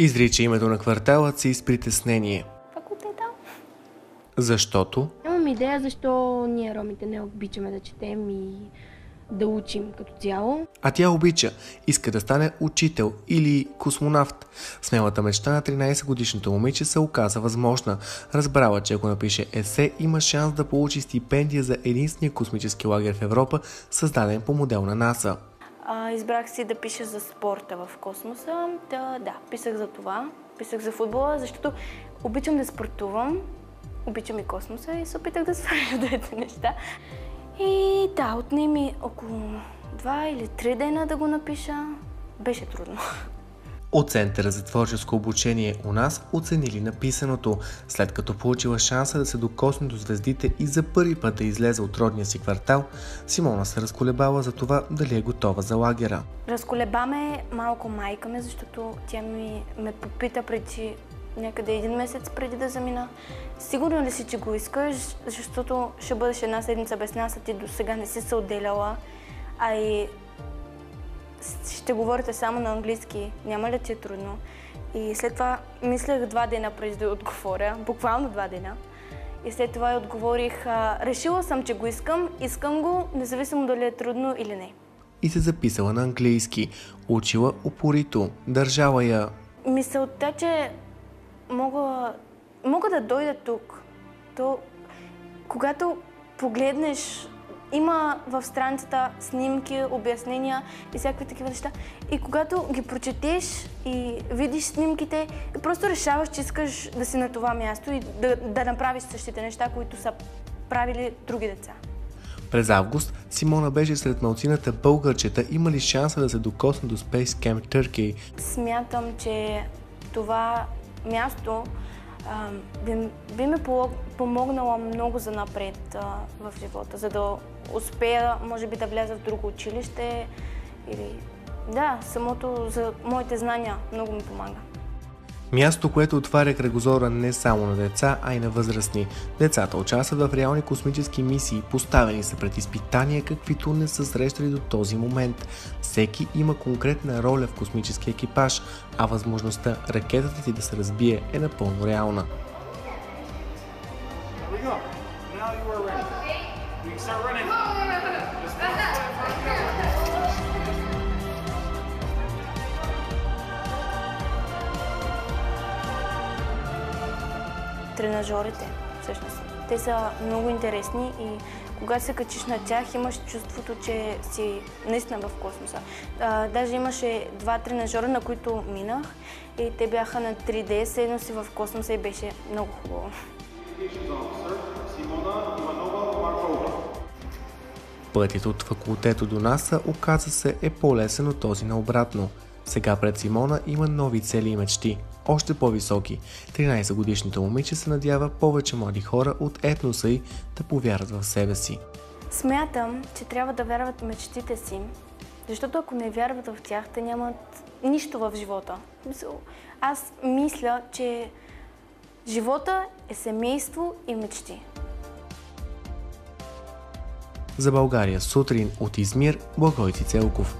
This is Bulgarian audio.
Изрича името на кварталът си с притеснение. Факултета. Защото? Нямам идея защо ние ромите не обичаме да четем и да учим като цяло. А тя обича. Иска да стане учител или космонавт. Смелата мечта на 13-годишното момиче се оказа възможна. Разбрала, че ако напише есе, има шанс да получи стипендия за единствения космически лагер в Европа, създаден по модел на НАСА. Избрах си да пиша за спорта в космоса. Да, писах за това. Писах за футбола, защото обичам да спортувам, обичам и космоса и се опитах да свържа двете неща. И да, отне ми около 2 или 3 дена да го напиша. Беше трудно. От Центъра за творческо обучение у нас оценили написаното. След като получила шанса да се докосне до звездите и за първи път да излезе от родния си квартал, Симона се разколебала за това дали е готова за лагера. Разколеба ме малко майка ми, защото тя ме попита преди някъде 1 месец преди да замина. Сигурно ли си, че го искаш, защото ще бъдеш 1 седмица без нас, а ти до сега не си се отделяла, а и ще говорите само на английски, няма ли ти е трудно? И след това мислех 2 дена преди да отговоря, буквално 2 дена. И след това отговорих, решила съм, че го искам го, независимо дали е трудно или не. И се записала на английски. Учила упорито, държала я. Мисълта, че мога да дойда тук. То, когато погледнеш, има в страницата снимки, обяснения и всякакви такива неща. И когато ги прочетеш и видиш снимките, и просто решаваш, че искаш да си на това място и да направиш същите неща, които са правили други деца. През август Симона беше сред малцината българчета, имали шанса да се докосне до Space Camp Turkey. Смятам, че това място би ме помогнало много за напред в живота, за да успея, може би, да вляза в друго училище или да, самото за моите знания много ми помага. Място, което отваря кръгозора не само на деца, а и на възрастни. Децата участват в реални космически мисии, поставени са пред изпитания, каквито не са срещали до този момент. Всеки има конкретна роля в космически екипаж, а възможността ракетата ти да се разбие е напълно реална. Тренажорите, всъщност. Те са много интересни и когато се качиш на тях, имаш чувството, че си наистина в космоса. Даже имаше 2 тренажора, на които минах и те бяха на 3D, седно си в космоса и беше много хубаво. Пътят от факултето до НАСА, оказа се, е по-лесен от този на обратно. Сега пред Симона има нови цели и мечти, още по-високи. 13-годишната момиче се надява повече млади хора от етноса й да повярват в себе си. Смятам, че трябва да вярват в мечтите си, защото ако не вярват в тях, те нямат нищо в живота. Аз мисля, че живота е семейство и мечти. За България сутрин от Измир, Благойци Целков.